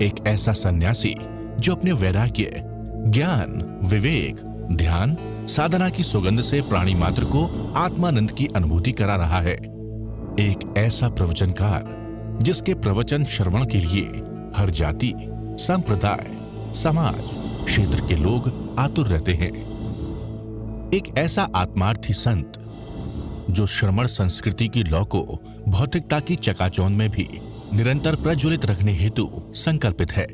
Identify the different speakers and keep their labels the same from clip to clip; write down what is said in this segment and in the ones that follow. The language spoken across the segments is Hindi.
Speaker 1: एक ऐसा सन्यासी जो अपने वैराग्य, ज्ञान, विवेक, ध्यान, साधना की सुगंध से प्राणी मात्र को आत्मानंद की अनुभूति करा रहा है। एक ऐसा प्रवचनकार जिसके प्रवचन श्रवण के लिए हर जाति, संप्रदाय, समाज, क्षेत्र के लोग आतुर रहते हैं। एक ऐसा आत्मार्थी संत जो श्रमण संस्कृति की लौ को भौतिकता की चकाचौंध में भी निरंतर प्रज्वलित रखने हेतु संकल्पित है।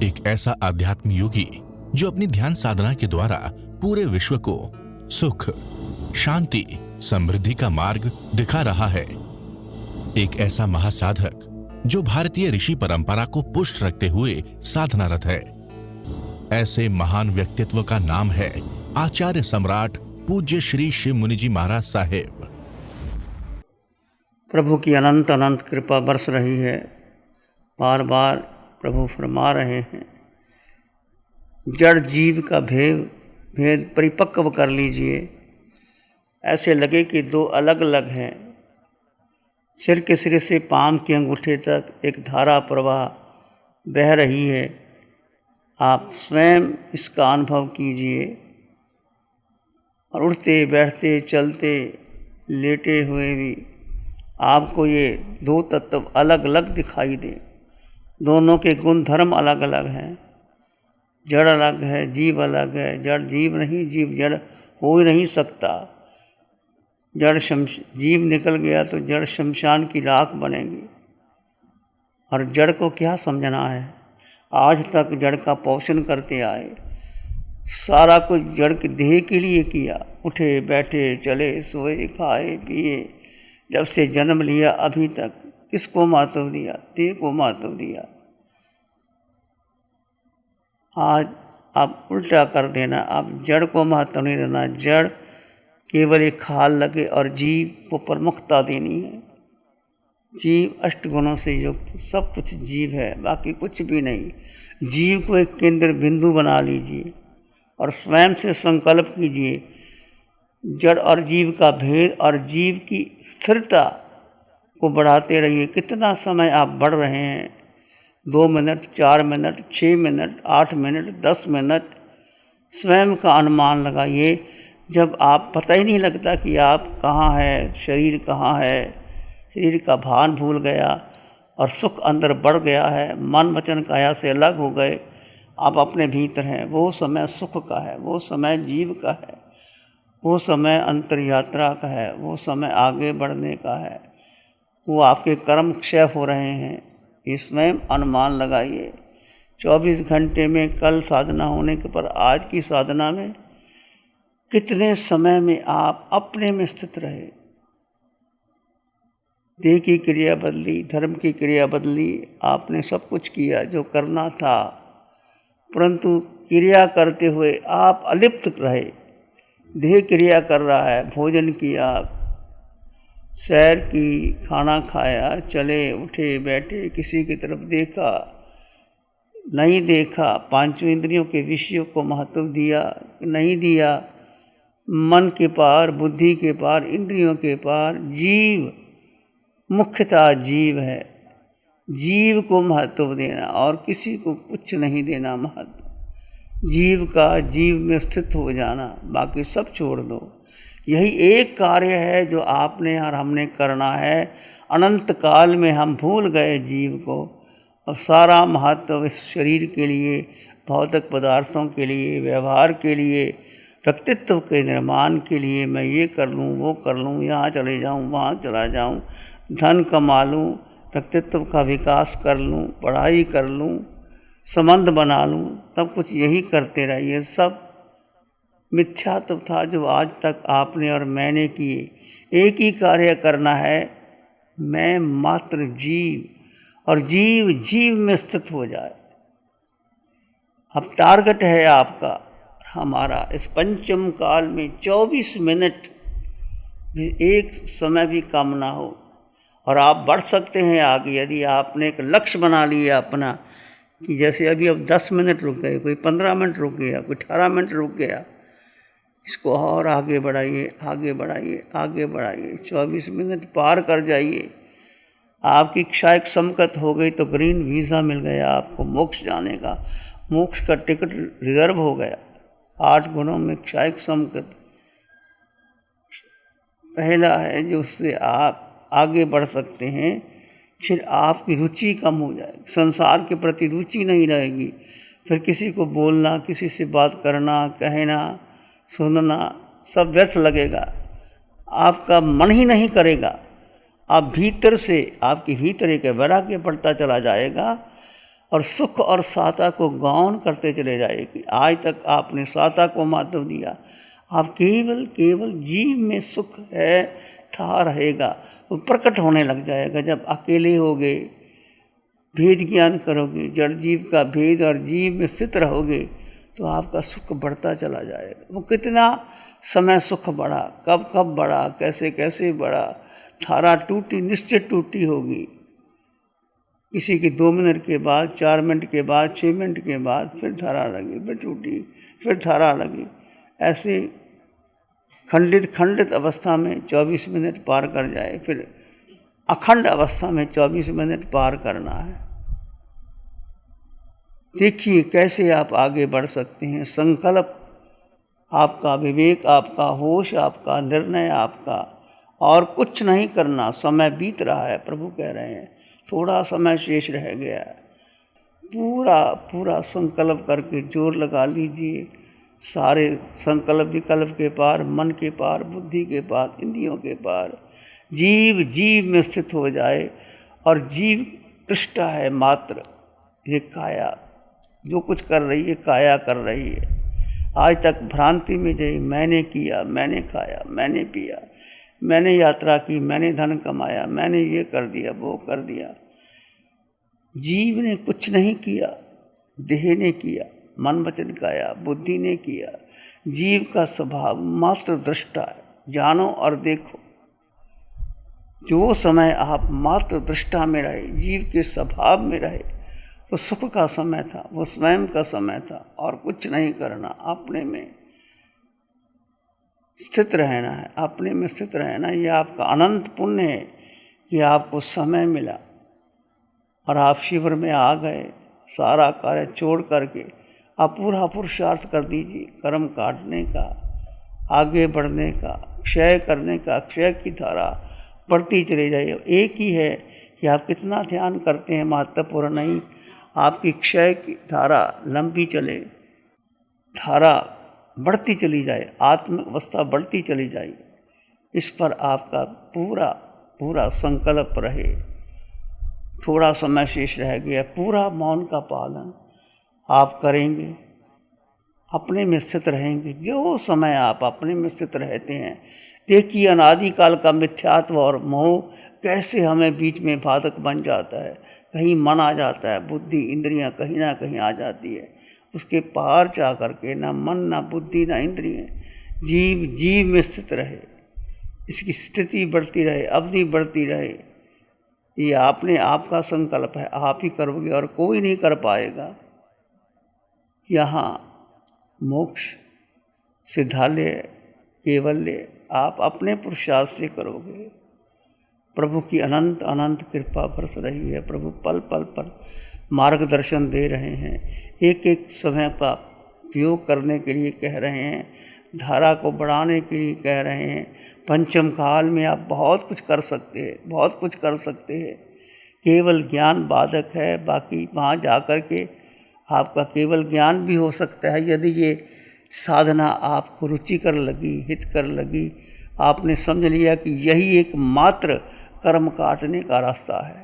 Speaker 1: एक ऐसा आध्यात्म योगी जो अपनी ध्यान साधना के द्वारा पूरे विश्व को सुख, शांति, समृद्धि का मार्ग दिखा रहा है। एक ऐसा महासाधक जो भारतीय ऋषि परंपरा को पुष्ट रखते हुए साधनारत है। ऐसे महान व्यक्तित्व का नाम है आचार्य सम्राट पूज्य श्री शिव मुनि जी महाराज साहेब।
Speaker 2: प्रभु की अनंत अनंत कृपा बरस रही है। बार बार प्रभु फरमा रहे हैं, जड़ जीव का भेद परिपक्व कर लीजिए। ऐसे लगे कि दो अलग अलग हैं। सिर के सिरे से पांव के अंगूठे तक एक धारा प्रवाह बह रही है। आप स्वयं इसका अनुभव कीजिए और उठते बैठते चलते लेटे हुए भी आपको ये दो तत्व अलग अलग दिखाई दे। दोनों के गुण धर्म अलग अलग हैं। जड़ अलग है, जीव अलग है। जड़ जीव नहीं, जीव जड़ हो ही नहीं सकता। जीव निकल गया तो जड़ शमशान की राख बनेगी। और जड़ को क्या समझना है? आज तक जड़ का पोषण करते आए, सारा कुछ जड़ के देह के लिए किया। उठे बैठे चले सोए खाए पिए, जब से जन्म लिया अभी तक किसको महत्व दिया? देह को महत्व दिया। आज आप उल्टा कर देना, आप जड़ को महत्व नहीं देना। जड़ केवल एक खाल लगे और जीव को प्रमुखता देनी है। जीव अष्टगुणों से युक्त, सब कुछ जीव है, बाकी कुछ भी नहीं। जीव को एक केंद्र बिंदु बना लीजिए और स्वयं से संकल्प कीजिए, जड़ और जीव का भेद और जीव की स्थिरता को बढ़ाते रहिए। कितना समय आप बढ़ रहे हैं? 2 minute, 4 minute, 6 minute, 8 minute, 10 minute. स्वयं का अनुमान लगाइए। जब आप पता ही नहीं लगता कि आप कहाँ है, शरीर कहाँ है, शरीर का भान भूल गया और सुख अंदर बढ़ गया है, मन वचन काया से अलग हो गए, आप अपने भीतर हैं। वो समय सुख का है, वो समय जीव का है, वो समय अंतर यात्रा का है, वो समय आगे बढ़ने का है। वो आपके कर्म क्षय हो रहे हैं, इसमें अनुमान लगाइए। 24 घंटे में कल साधना होने के पर आज की साधना में कितने समय में आप अपने में स्थित रहे। देह की क्रिया बदली, धर्म की क्रिया बदली, आपने सब कुछ किया जो करना था, परंतु क्रिया करते हुए आप अलिप्त रहे। देह क्रिया कर रहा है, भोजन किया, सैर की, खाना खाया, चले उठे बैठे, किसी की तरफ देखा नहीं देखा, पांचों इंद्रियों के विषयों को महत्व दिया नहीं दिया, मन के पार, बुद्धि के पार, इंद्रियों के पार जीव, मुख्यतः जीव है। जीव को महत्व देना और किसी को कुछ नहीं देना महत्व। जीव का जीव में स्थित हो जाना, बाकी सब छोड़ दो। यही एक कार्य है जो आपने और हमने करना है। अनंत काल में हम भूल गए जीव को और सारा महत्व इस शरीर के लिए, भौतिक पदार्थों के लिए, व्यवहार के लिए, व्यक्तित्व के निर्माण के लिए, मैं ये कर लूँ, वो कर लूँ, यहाँ चले जाऊँ, वहाँ चला जाऊँ, धन कमा लूँ, व्यक्तित्व का विकास कर लूँ, पढ़ाई कर लूँ, संबंध बना लूँ, सब कुछ यही करते रहिए। सब मिथ्यात्व था जो आज तक आपने और मैंने किए। एक ही कार्य करना है, मैं मात्र जीव, और जीव जीव में स्थित हो जाए। अब टारगेट है आपका हमारा इस पंचम काल में 24 मिनट भी एक समय भी कम ना हो और आप बढ़ सकते हैं आगे। यदि आपने एक लक्ष्य बना लिया अपना कि जैसे अभी अब 10 मिनट रुक गए, कोई 15 मिनट रुक गया, कोई 18 मिनट रुक गया, इसको और आगे बढ़ाइए, आगे बढ़ाइए, आगे बढ़ाइए। 24 मिनट पार कर जाइए। आपकी क्षायक समकत हो गई तो ग्रीन वीज़ा मिल गया आपको मोक्ष जाने का, मोक्ष का टिकट रिजर्व हो गया। 8 गुणों में क्षायक समकत पहला है जो उससे आप आगे बढ़ सकते हैं। फिर आपकी रुचि कम हो जाएगी, संसार के प्रति रुचि नहीं रहेगी। फिर किसी को बोलना, किसी से बात करना, कहना, सुनना सब व्यर्थ लगेगा, आपका मन ही नहीं करेगा। आप भीतर से, आपके भीतर एक वैराग्य बढ़ता चला जाएगा और सुख और साता को गौण करते चले जाएगी। आज तक आपने साता को महत्व दिया, आप केवल केवल जीव में सुख है था रहेगा, वो प्रकट होने लग जाएगा। जब अकेले होगे, भेद ज्ञान करोगे, जड़ जीव का भेद और जीव में स्थित रहोगे तो आपका सुख बढ़ता चला जाएगा। वो कितना समय सुख बढ़ा, कब कब बढ़ा, कैसे कैसे बढ़ा, धारा टूटी निश्चित टूटी होगी। किसी की 2 मिनट के बाद, 4 मिनट के बाद, 6 मिनट के बाद फिर धारा लगी, फिर टूटी, फिर धारा लगी। ऐसे खंडित खंडित अवस्था में 24 मिनट पार कर जाए, फिर अखंड अवस्था में 24 मिनट पार करना है। देखिए कैसे आप आगे बढ़ सकते हैं। संकल्प आपका, विवेक आपका, होश आपका, निर्णय आपका, और कुछ नहीं करना। समय बीत रहा है, प्रभु कह रहे हैं थोड़ा समय शेष रह गया है। पूरा पूरा संकल्प करके जोर लगा लीजिए। सारे संकल्प विकल्प के पार, मन के पार, बुद्धि के पार, इंद्रियों के पार, जीव जीव में स्थित हो जाए। और जीव दृष्टा है मात्र, ये काया जो कुछ कर रही है काया कर रही है। आज तक भ्रांति में गई, मैंने किया, मैंने खाया, मैंने पिया, मैंने यात्रा की, मैंने धन कमाया, मैंने ये कर दिया, वो कर दिया। जीव ने कुछ नहीं किया, देह ने किया, मन वचन काया, बुद्धि ने किया। जीव का स्वभाव मात्र दृष्टा है, जानो और देखो। जो समय आप मात्र दृष्टा में रहे, जीव के स्वभाव में रहे, वो सुख का समय था, वो स्वयं का समय था। और कुछ नहीं करना, अपने में स्थित रहना है, अपने में स्थित रहना। ये आपका अनंत पुण्य है कि आपको समय मिला और आप शिविर में आ गए। सारा कार्य छोड़ करके आप पूरा पुरुषार्थ कर दीजिए, कर्म काटने का, आगे बढ़ने का, क्षय करने का। क्षय की धारा बढ़ती चली जाए। एक ही है कि आप कितना ध्यान करते हैं, महत्वपूर्ण नहीं। आपकी क्षय की धारा लंबी चले, धारा बढ़ती चली जाए, आत्म अवस्था बढ़ती चली जाए। इस पर आपका पूरा पूरा संकल्प रहे। थोड़ा समय शेष रह गया, पूरा मौन का पालन आप करेंगे, अपने में स्थित रहेंगे। जो समय आप अपने में स्थित रहते हैं, देखिए अनादिकाल का मिथ्यात्व और मोह कैसे हमें बीच में बाधक बन जाता है। कहीं मन आ जाता है, बुद्धि इंद्रियां कहीं ना कहीं आ जाती है। उसके पार जा करके ना मन, ना बुद्धि, ना इंद्रियां, जीव जीव में स्थित रहे। इसकी स्थिति बढ़ती रहे, अवधि बढ़ती रहे। ये आपने आपका संकल्प है, आप ही करोगे और कोई नहीं कर पाएगा। यहाँ मोक्ष सिद्धालय केवल्य आप अपने पुरुषार्थ से करोगे। प्रभु की अनंत अनंत कृपा बरस रही है। प्रभु पल पल पर मार्गदर्शन दे रहे हैं। एक एक समय का उपयोग करने के लिए कह रहे हैं, धारा को बढ़ाने के लिए कह रहे हैं। पंचम काल में आप बहुत कुछ कर सकते हैं, बहुत कुछ कर सकते हैं। केवल ज्ञान बाधक है, बाकी वहाँ जा कर के आपका केवल ज्ञान भी हो सकता है। यदि ये साधना आपको रुचिकर लगी, हितकर लगी, आपने समझ लिया कि यही एक मात्र कर्म काटने का रास्ता है,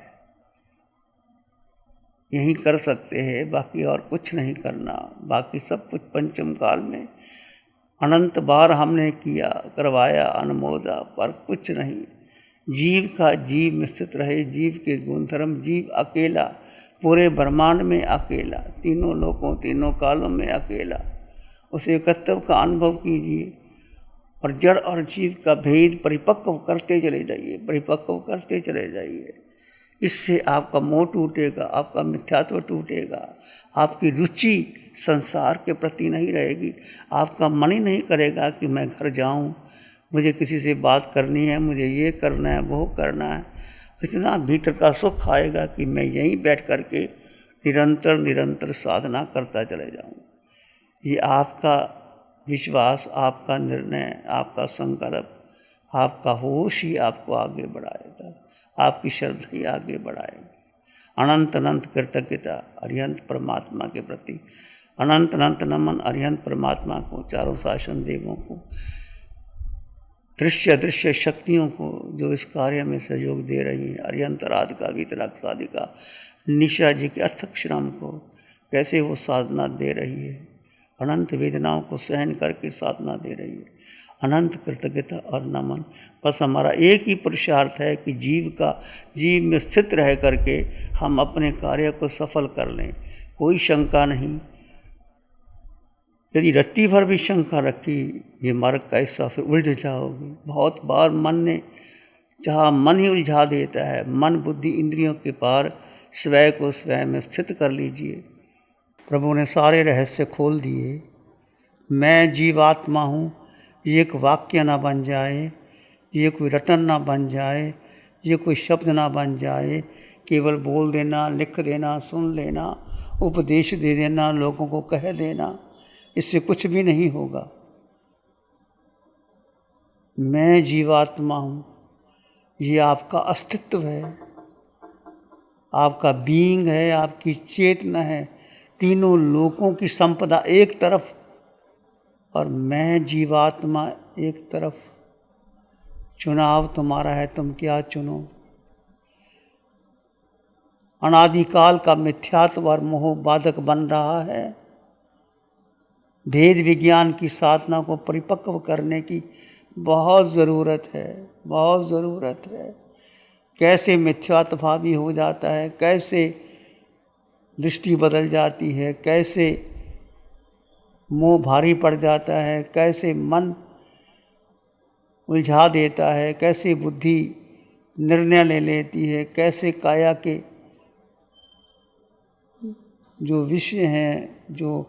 Speaker 2: यही कर सकते हैं, बाकी और कुछ नहीं करना। बाकी सब कुछ पंचम काल में अनंत बार हमने किया, करवाया, अनुमोदा, पर कुछ नहीं। जीव का जीव में स्थित रहे, जीव के गुणधर्म, जीव अकेला, पूरे ब्रह्मांड में अकेला, तीनों लोकों तीनों कालों में अकेला। उस एकत्व का अनुभव कीजिए और जड़ और जीव का भेद परिपक्व करते चले जाइए, परिपक्व करते चले जाइए। इससे आपका मोह टूटेगा, आपका मिथ्यात्व टूटेगा, आपकी रुचि संसार के प्रति नहीं रहेगी। आपका मन ही नहीं करेगा कि मैं घर जाऊं, मुझे किसी से बात करनी है, मुझे ये करना है, वो करना है। इतना भीतर का सुख आएगा कि मैं यहीं बैठ करके निरंतर निरंतर साधना करता चले जाऊँ। ये आपका विश्वास, आपका निर्णय, आपका संकल्प, आपका होश ही आपको आगे बढ़ाएगा, आपकी श्रद्धा ही आगे बढ़ाएगी। अनंत अनंत कृतज्ञता अरिहंत परमात्मा के प्रति, अनंत अनंत नमन अरिहंत परमात्मा को, चारों शासन देवों को, दृश्य दृश्य शक्तियों को जो इस कार्य में सहयोग दे रही हैं, अरिहंत राधिका वीतराग साधिका निशा जी के अथक श्रम को, कैसे वो साधना दे रही है, अनंत वेदनाओं को सहन करके साधना दे रही है। अनंत कृतज्ञता और नमन। बस हमारा एक ही पुरुषार्थ है कि जीव में स्थित रह करके हम अपने कार्य को सफल कर लें। कोई शंका नहीं। यदि रत्ती भर भी शंका रखी, ये मार्ग कैसा, फिर उलझ जाओगे। बहुत बार मन ही उलझा देता है। मन बुद्धि इंद्रियों के पार स्वयं को स्वयं में स्थित कर लीजिए। प्रभु ने सारे रहस्य खोल दिए। मैं जीवात्मा हूँ, ये एक वाक्य ना बन जाए, ये कोई रटन ना बन जाए, ये कोई शब्द ना बन जाए। केवल बोल देना, लिख देना, सुन लेना, उपदेश दे देना, लोगों को कह देना, इससे कुछ भी नहीं होगा। मैं जीवात्मा हूँ, ये आपका अस्तित्व है, आपका बीइंग है, आपकी चेतना है। तीनों लोकों की संपदा एक तरफ और मैं जीवात्मा एक तरफ। चुनाव तुम्हारा है, तुम क्या चुनो। अनादिकाल का मिथ्यात्व और मोह बाधक बन रहा है। भेद विज्ञान की साधना को परिपक्व करने की बहुत ज़रूरत है, बहुत ज़रूरत है। कैसे मिथ्यात्वभावी हो जाता है, कैसे दृष्टि बदल जाती है, कैसे मोह भारी पड़ जाता है, कैसे मन उलझा देता है, कैसे बुद्धि निर्णय ले लेती है, कैसे काया के जो विषय हैं, जो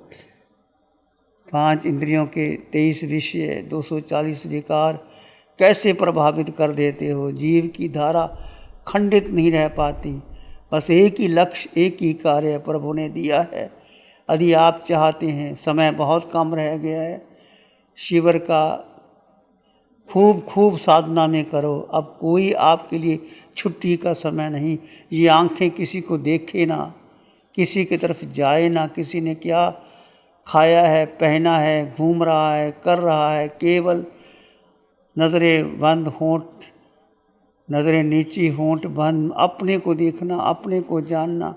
Speaker 2: 5 इंद्रियों के 23 विषय, 240 विकार कैसे प्रभावित कर देते हो। जीव की धारा खंडित नहीं रह पाती। बस एक ही लक्ष्य, एक ही कार्य प्रभु ने दिया है। यदि आप चाहते हैं, समय बहुत कम रह गया है, शिविर का खूब साधना में करो। अब कोई आपके लिए छुट्टी का समय नहीं। ये आंखें किसी को देखे ना, किसी की तरफ जाए ना, किसी ने क्या खाया है, पहना है, घूम रहा है, कर रहा है। केवल नज़रें बंद, होंठ नज़रें नीची, होंठ बंद, अपने को देखना, अपने को जानना।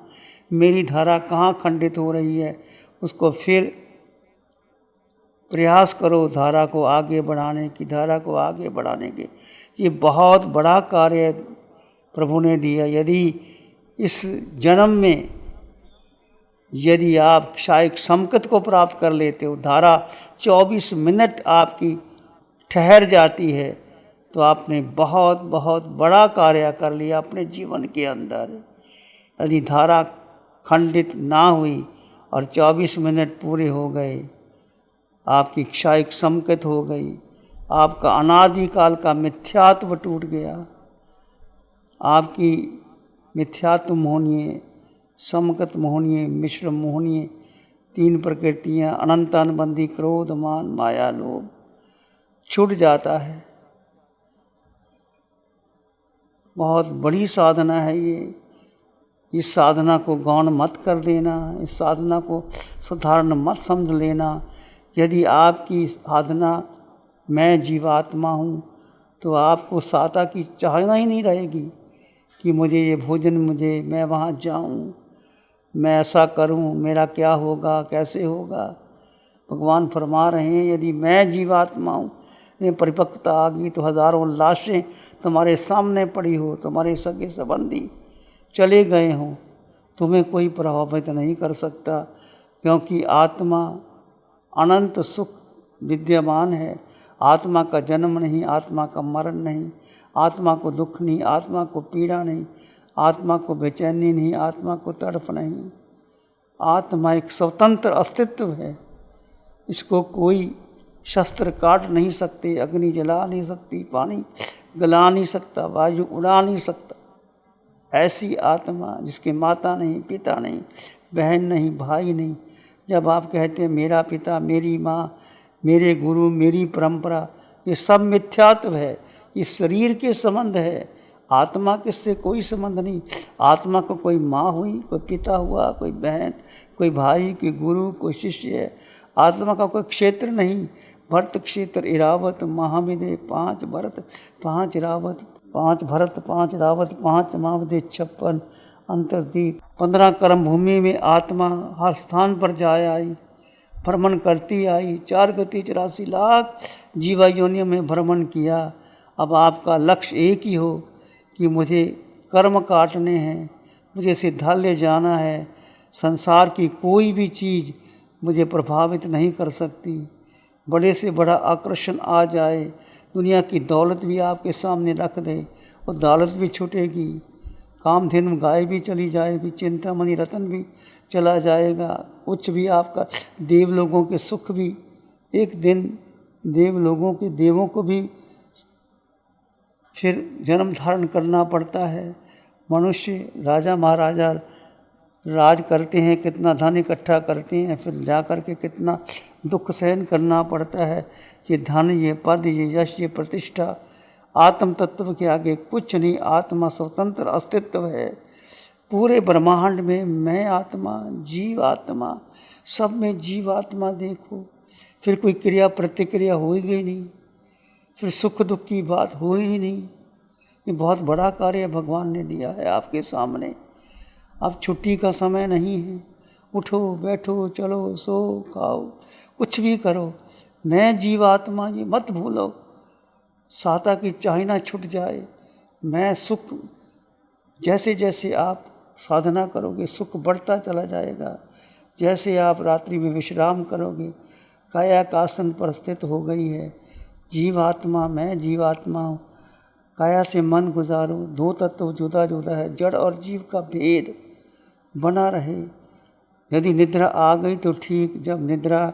Speaker 2: मेरी धारा कहाँ खंडित हो रही है, उसको फिर प्रयास करो धारा को आगे बढ़ाने की, धारा को आगे बढ़ाने के। ये बहुत बड़ा कार्य प्रभु ने दिया। यदि इस जन्म में यदि आप शायद संकट को प्राप्त कर लेते हो, धारा 24 मिनट आपकी ठहर जाती है, तो आपने बहुत बहुत बड़ा कार्य कर लिया अपने जीवन के अंदर। यदि धारा खंडित ना हुई और 24 मिनट पूरे हो गए, आपकी क्षायिक संकट हो गई, आपका अनादिकाल का मिथ्यात्व टूट गया, आपकी मिथ्यात्व मोहनीय, समकत मोहनीय, मिश्र मोहनीय 3 प्रकृतियाँ, अनंत अनुबंधी क्रोध, मान, माया, लोभ छूट जाता है। बहुत बड़ी साधना है ये। इस साधना को गौण मत कर देना, इस साधना को साधारण मत समझ लेना। यदि आपकी साधना मैं जीवात्मा हूँ, तो आपको साता की चाहना ही नहीं रहेगी कि मुझे ये भोजन, मैं वहाँ जाऊँ, मैं ऐसा करूँ, मेरा क्या होगा, कैसे होगा। भगवान फरमा रहे हैं, यदि मैं जीवात्मा हूँ, ये परिपक्वता आ गई तो हज़ारों लाशें तुम्हारे सामने पड़ी हो, तुम्हारे सगे संबंधी चले गए हों, तुम्हें कोई प्रभावित नहीं कर सकता, क्योंकि आत्मा अनंत सुख विद्यमान है। आत्मा का जन्म नहीं, आत्मा का मरण नहीं, आत्मा को दुख नहीं, आत्मा को पीड़ा नहीं, आत्मा को बेचैनी नहीं, आत्मा को तड़फ नहीं। आत्मा एक स्वतंत्र अस्तित्व है। इसको कोई शस्त्र काट नहीं सकते, अग्नि जला नहीं सकती, पानी गला नहीं सकता, वायु उड़ा नहीं सकता। ऐसी आत्मा जिसके माता नहीं, पिता नहीं, बहन नहीं, भाई नहीं, जब आप कहते हैं मेरा पिता, मेरी माँ, मेरे गुरु, मेरी परंपरा, ये सब मिथ्यात्व है, ये शरीर के संबंध है, आत्मा किससे कोई संबंध नहीं। आत्मा को कोई माँ हुई, कोई पिता हुआ, कोई बहन, कोई भाई, कोई गुरु, कोई शिष्य है। आत्मा का कोई क्षेत्र नहीं। भरत क्षेत्र इरावत महाविदे 5 भरत 5 रावत 5 भरत 5 रावत 5 महाविदे 56 अंतर्दीप। 15 कर्म भूमि में आत्मा हर स्थान पर जाए आई, भ्रमण करती आई। 4 गति 84 लाख जीवा योनियों में भ्रमण किया। अब आपका लक्ष्य एक ही हो कि मुझे कर्म काटने हैं, मुझे सिद्धालय जाना है, संसार की कोई भी चीज़ मुझे प्रभावित नहीं कर सकती। बड़े से बड़ा आकर्षण आ जाए, दुनिया की दौलत भी आपके सामने रख दे, वो दौलत भी छूटेगी, कामधेनु गाय भी चली जाएगी, चिंतामणि रतन भी चला जाएगा, कुछ भी आपका, देवलोगों के सुख भी एक दिन, देवलोगों के देवों को भी फिर जन्म धारण करना पड़ता है। मनुष्य राजा महाराजा राज करते हैं, कितना धन इकट्ठा करते हैं, फिर जा कर के कितना दुख सहन करना पड़ता है। ये धन, ये पद, ये यश, ये प्रतिष्ठा आत्म तत्व के आगे कुछ नहीं। आत्मा स्वतंत्र अस्तित्व है। पूरे ब्रह्मांड में मैं आत्मा, जीव आत्मा, सब में जीव आत्मा देखो, फिर कोई क्रिया प्रतिक्रिया होगी नहीं, फिर सुख दुख की बात हो ही नहीं। ये बहुत बड़ा कार्य भगवान ने दिया है आपके सामने। अब छुट्टी का समय नहीं है, उठो बैठो चलो सो खाओ कुछ भी करो, मैं जीवात्मा ये मत भूलो। साता की चाहना छूट जाए, मैं सुख, जैसे जैसे आप साधना करोगे सुख बढ़ता चला जाएगा। जैसे आप रात्रि में विश्राम करोगे, काया कासन पर स्थित हो गई है, जीवात्मा मैं जीवात्मा हूँ, काया से मन गुजारो, 2 तत्व जुदा जुदा है, जड़ और जीव का भेद बना रहे। यदि निद्रा आ गई तो ठीक, जब निद्रा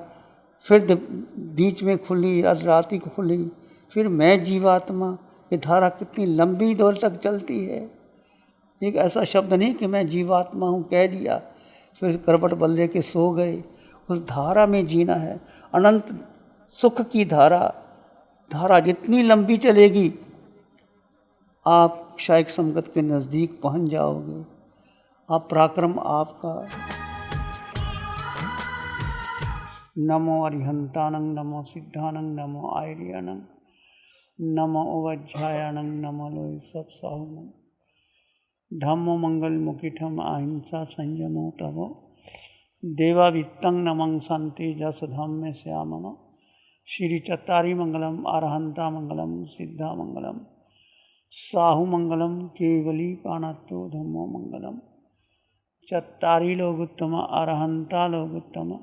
Speaker 2: फिर बीच में खुली, आज रात को खुली, फिर मैं जीवात्मा, ये धारा कितनी लंबी दौर तक चलती है। एक ऐसा शब्द नहीं कि मैं जीवात्मा हूँ कह दिया फिर करवट बल्ले के सो गए। उस धारा में जीना है, अनंत सुख की धारा जितनी लंबी चलेगी आप शायक संगत के नज़दीक पहुंच जाओगे। आप पराक्रम आपका। नमो अरिहंतानंग, नमो सिद्धानंग, नमो आयर्यानंग, नमो उवज्झायानंग, नमो लोय सत्साहुनंग। धम्मो मंगल मुखिठम अहिंसा संयमो तवो, देवावित्तं नमं शांति जस धम्मे श्यामनो। श्री चत्तारी मंगलम, अरहंता मंगलम, सिद्धा मंगलम, साहु मंगलम, केवली पाणत्तो धम्मो मंगलम। चत्तारी लोगुत्तम, अरहंता लोगुत्तम,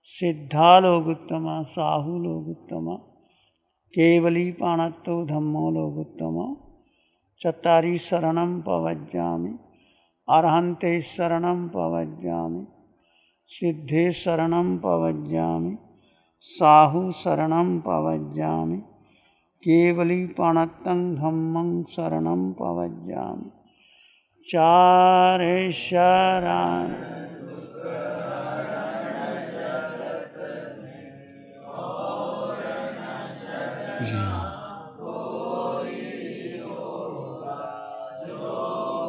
Speaker 2: सिद्धा लोगुत्तम, साहु लोगुत्तम, केवली पाणत्तो धम्मो लोगुत्तम। चत्तारी शरणं पवज्जामि, अरहन्ते शरणं पवज्जामि, सिद्धे शरणं पवज्जामि, साहु शरणं पवज्जामि, केवली पाणत्तं धम्मं शरणं पवज्जामि। चारे शरण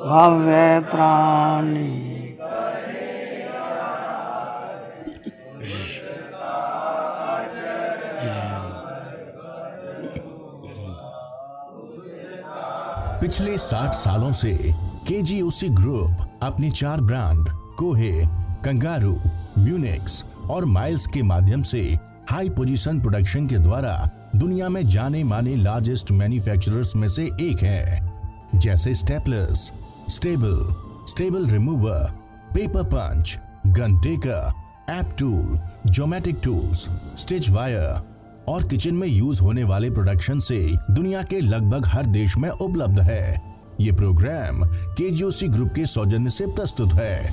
Speaker 2: भव्य प्राणी।
Speaker 1: पिछले 60 सालों से केजीओसी ग्रुप अपने 4 ब्रांड कोहे, कंगारू, म्यूनिक्स और माइल्स के माध्यम से हाई पोजीशन प्रोडक्शन के द्वारा दुनिया में जाने माने लार्जेस्ट मैन्युफैक्चरर्स में से एक है। जैसे staplers, staple remover, paper punch, gun tacker, app tool, geometric tools, stitch wire और किचन में यूज होने वाले प्रोडक्शन से दुनिया के लगभग हर देश में उपलब्ध है। ये प्रोग्राम केजीओसी ग्रुप के सौजन्य से प्रस्तुत है।